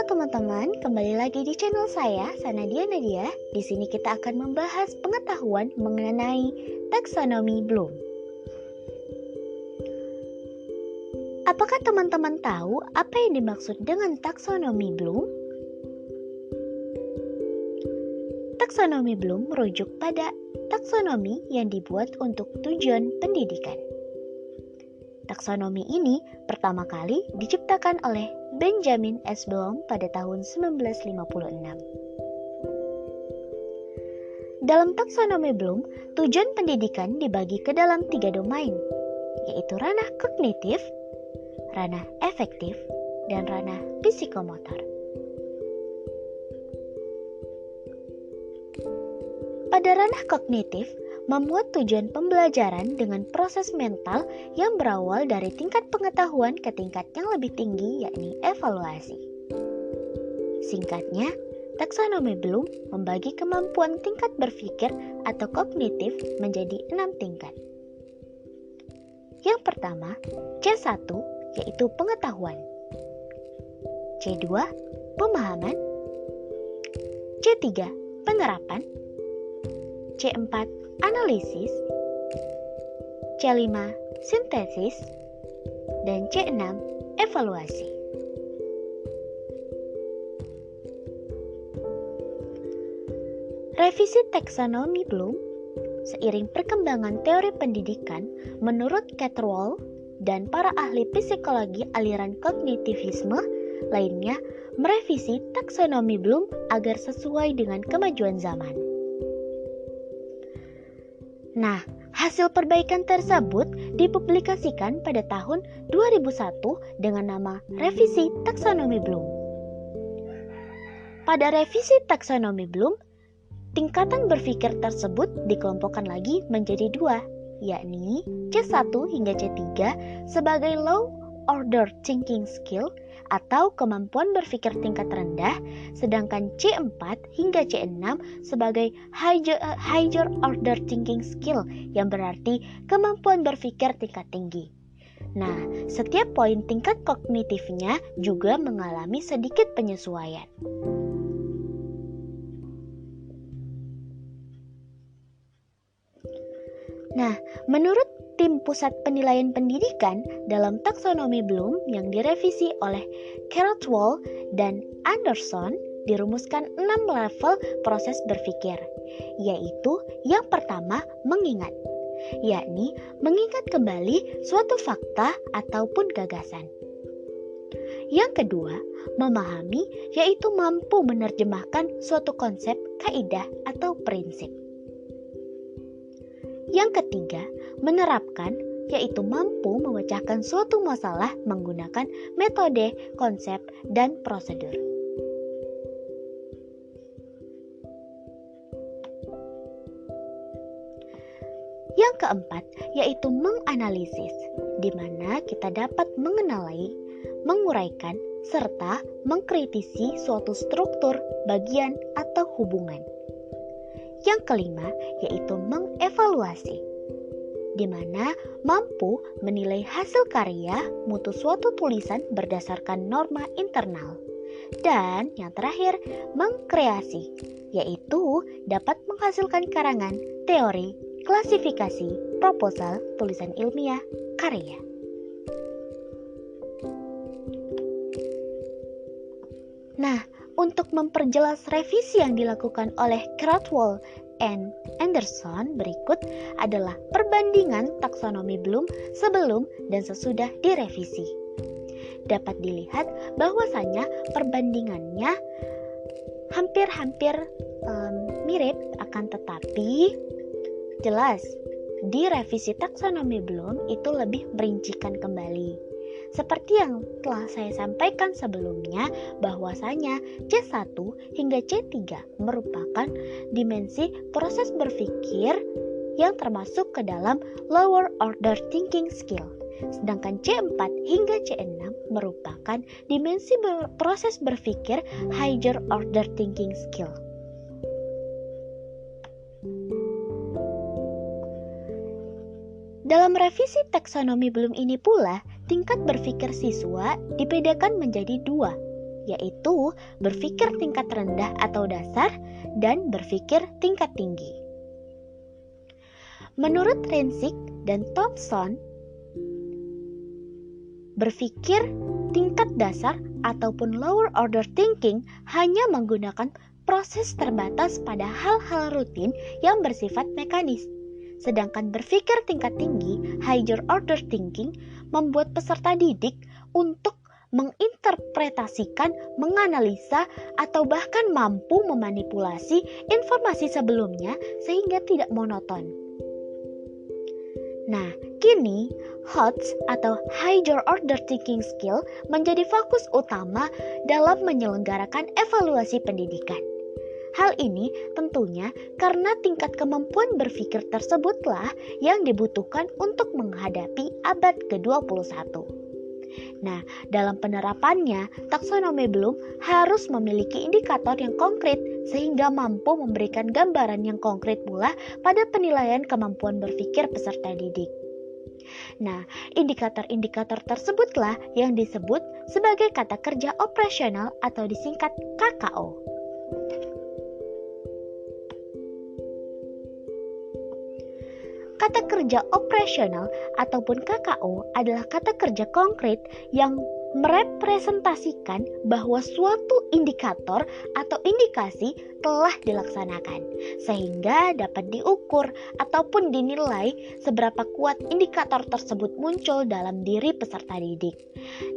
teman-teman, kembali lagi di channel saya, Sanadia Nadia. Di sini kita akan membahas pengetahuan mengenai taksonomi Bloom. Apakah teman-teman tahu apa yang dimaksud dengan taksonomi Bloom? Taksonomi Bloom merujuk pada taksonomi yang dibuat untuk tujuan pendidikan. Taksonomi ini pertama kali diciptakan oleh Benjamin S. Bloom pada tahun 1956. Dalam taksonomi Bloom, tujuan pendidikan dibagi ke dalam 3 domain, yaitu ranah kognitif, ranah efektif, dan ranah psikomotor. Pada ranah kognitif, memuat tujuan pembelajaran dengan proses mental yang berawal dari tingkat pengetahuan ke tingkat yang lebih tinggi, yakni evaluasi. Singkatnya, taksonomi Bloom membagi kemampuan tingkat berpikir atau kognitif menjadi 6 tingkat. Yang pertama, C1, yaitu pengetahuan. C2, pemahaman. C3, penerapan. C4, analisis. C5, sintesis. Dan C6, evaluasi. Revisi taksonomi Bloom seiring perkembangan teori pendidikan menurut Catterwall dan para ahli psikologi aliran kognitivisme lainnya merevisi taksonomi Bloom agar sesuai dengan kemajuan zaman. Nah, hasil perbaikan tersebut dipublikasikan pada tahun 2001 dengan nama Revisi Taksonomi Bloom. Pada revisi taksonomi Bloom, tingkatan berpikir tersebut dikelompokkan lagi menjadi 2, yakni C1 hingga C3 sebagai low order thinking skill atau kemampuan berpikir tingkat rendah, sedangkan C4 hingga C6 sebagai higher order thinking skill yang berarti kemampuan berpikir tingkat tinggi. Nah, setiap poin tingkat kognitifnya juga mengalami sedikit penyesuaian. Nah, menurut Tim Pusat Penilaian Pendidikan dalam taksonomi Bloom yang direvisi oleh Catterwall dan Anderson dirumuskan 6 level proses berpikir, yaitu yang pertama mengingat, yakni mengingat kembali suatu fakta ataupun gagasan. Yang kedua, memahami, yaitu mampu menerjemahkan suatu konsep, kaidah, atau prinsip. Yang ketiga, menerapkan, yaitu mampu memecahkan suatu masalah menggunakan metode, konsep, dan prosedur. Yang keempat, yaitu menganalisis, di mana kita dapat mengenali, menguraikan, serta mengkritisi suatu struktur, bagian, atau hubungan. Yang kelima, yaitu mengevaluasi, di mana mampu menilai hasil karya mutu suatu tulisan berdasarkan norma internal. Dan yang terakhir, mengkreasi, yaitu dapat menghasilkan karangan, teori, klasifikasi, proposal, tulisan ilmiah, karya. Nah, untuk memperjelas revisi yang dilakukan oleh Catterwall and Anderson berikut adalah perbandingan taksonomi Bloom sebelum dan sesudah direvisi. Dapat dilihat bahwasanya perbandingannya hampir-hampir mirip, akan tetapi jelas di revisi taksonomi Bloom itu lebih merincikan kembali. Seperti yang telah saya sampaikan sebelumnya, bahwasanya C1 hingga C3 merupakan dimensi proses berpikir yang termasuk ke dalam lower order thinking skill. Sedangkan C4 hingga C6 merupakan dimensi proses berpikir higher order thinking skill. Dalam revisi taksonomi Bloom ini pula, tingkat berpikir siswa dibedakan menjadi 2, yaitu berpikir tingkat rendah atau dasar dan berpikir tingkat tinggi. Menurut Rancic dan Thompson, berpikir tingkat dasar ataupun lower order thinking hanya menggunakan proses terbatas pada hal-hal rutin yang bersifat mekanis. Sedangkan berpikir tingkat tinggi, higher order thinking, membuat peserta didik untuk menginterpretasikan, menganalisa, atau bahkan mampu memanipulasi informasi sebelumnya sehingga tidak monoton. Nah, kini HOTS atau Higher Order Thinking Skill menjadi fokus utama dalam menyelenggarakan evaluasi pendidikan. Hal ini tentunya karena tingkat kemampuan berpikir tersebutlah yang dibutuhkan untuk menghadapi abad ke-21. Nah, dalam penerapannya, taksonomi Bloom harus memiliki indikator yang konkret sehingga mampu memberikan gambaran yang konkret pula pada penilaian kemampuan berpikir peserta didik. Nah, indikator-indikator tersebutlah yang disebut sebagai kata kerja operasional atau disingkat KKO. Kata kerja operasional ataupun KKO adalah kata kerja konkret yang merepresentasikan bahwa suatu indikator atau indikasi telah dilaksanakan, sehingga dapat diukur ataupun dinilai seberapa kuat indikator tersebut muncul dalam diri peserta didik.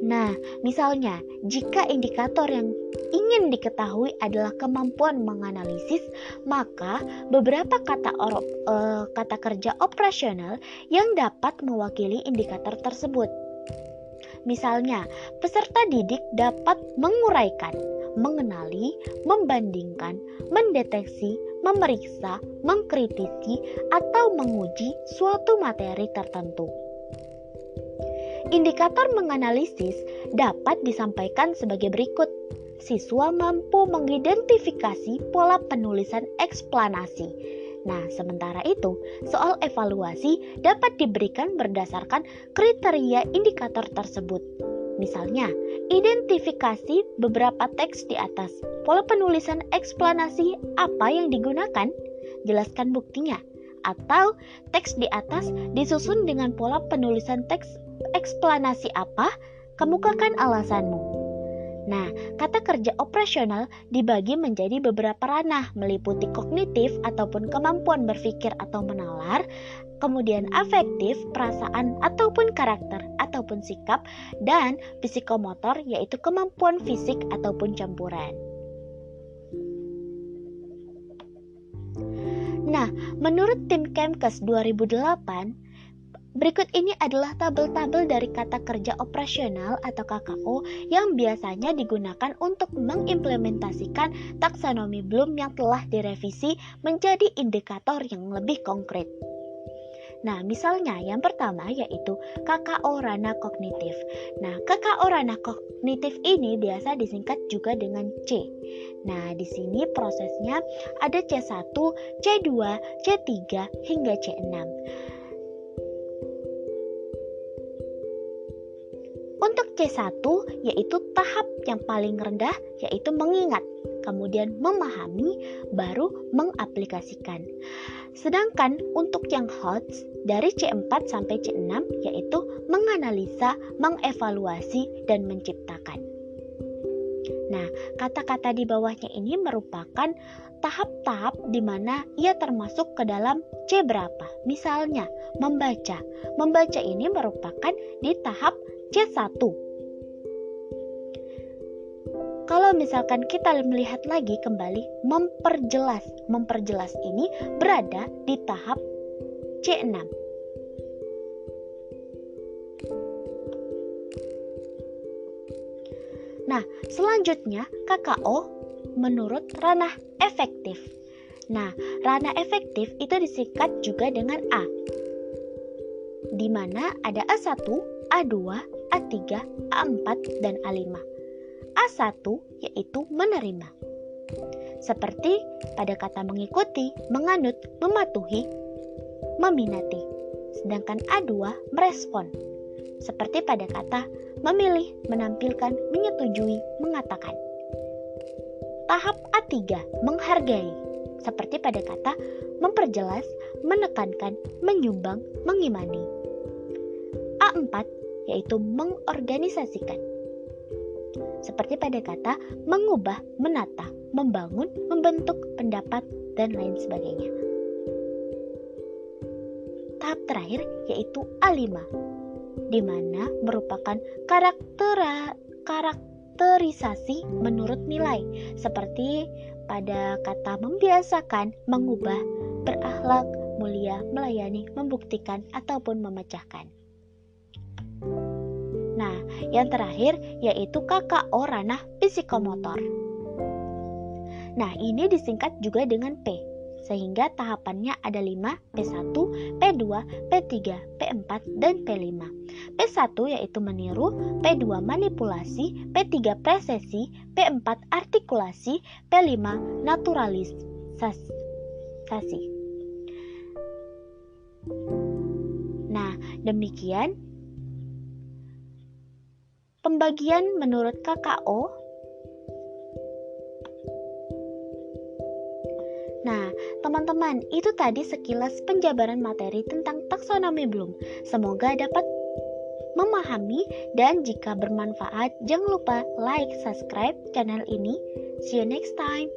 Nah, misalnya, jika indikator yang ingin diketahui adalah kemampuan menganalisis, maka beberapa kata kerja operasional yang dapat mewakili indikator tersebut. Misalnya, peserta didik dapat menguraikan, mengenali, membandingkan, mendeteksi, memeriksa, mengkritisi, atau menguji suatu materi tertentu. Indikator menganalisis dapat disampaikan sebagai berikut. Siswa mampu mengidentifikasi pola penulisan eksplanasi. Nah, sementara itu, soal evaluasi dapat diberikan berdasarkan kriteria indikator tersebut. Misalnya, identifikasi beberapa teks di atas. Pola penulisan eksplanasi apa yang digunakan? Jelaskan buktinya. Atau teks di atas disusun dengan pola penulisan teks eksplanasi apa? Kemukakan alasanmu. Nah, kata kerja operasional dibagi menjadi beberapa ranah, meliputi kognitif ataupun kemampuan berpikir atau menalar, kemudian afektif, perasaan ataupun karakter ataupun sikap, dan psikomotor yaitu kemampuan fisik ataupun campuran. Nah, menurut tim Kemkes 2008, berikut ini adalah tabel-tabel dari kata kerja operasional atau KKO yang biasanya digunakan untuk mengimplementasikan taksonomi Bloom yang telah direvisi menjadi indikator yang lebih konkret. Nah, misalnya yang pertama yaitu KKO ranah kognitif. Nah, KKO ranah kognitif ini biasa disingkat juga dengan C. Nah, di sini prosesnya ada C1, C2, C3 hingga C6. Untuk C1 yaitu tahap yang paling rendah yaitu mengingat, kemudian memahami, baru mengaplikasikan. Sedangkan untuk yang HOTS dari C4 sampai C6 yaitu menganalisa, mengevaluasi, dan menciptakan. Nah, kata-kata di bawahnya ini merupakan tahap-tahap di mana ia termasuk ke dalam C berapa. Misalnya, membaca. Membaca ini merupakan di tahap C1. Kalau misalkan kita melihat lagi kembali, memperjelas ini berada di tahap C6. Nah, selanjutnya KKO menurut ranah efektif. Nah, ranah efektif itu disingkat juga dengan A, di mana ada A1, A2, A3, A4, dan A5. A1 yaitu menerima. Seperti pada kata mengikuti, menganut, mematuhi, meminati. Sedangkan A2 merespon. Seperti pada kata memilih, menampilkan, menyetujui, mengatakan. Tahap A3, menghargai, seperti pada kata memperjelas, menekankan, menyumbang, mengimani. A4, yaitu mengorganisasikan, seperti pada kata mengubah, menata, membangun, membentuk pendapat, dan lain sebagainya. Tahap terakhir yaitu A5, di mana merupakan karakterisasi menurut nilai, seperti pada kata membiasakan, mengubah, berakhlak, mulia, melayani, membuktikan, ataupun memecahkan. Nah, yang terakhir yaitu KKO ranah psikomotor. Nah, ini disingkat juga dengan P, sehingga tahapannya ada 5, P1, P2, P3, P4, dan P5. P1 yaitu meniru, P2 manipulasi, P3 presesi, P4 artikulasi, P5 naturalisasi. Nah, demikian pembagian menurut KKO. Nah, teman-teman, itu tadi sekilas penjabaran materi tentang taksonomi Bloom. Semoga dapat memahami, dan jika bermanfaat, jangan lupa like, subscribe channel ini. See you next time.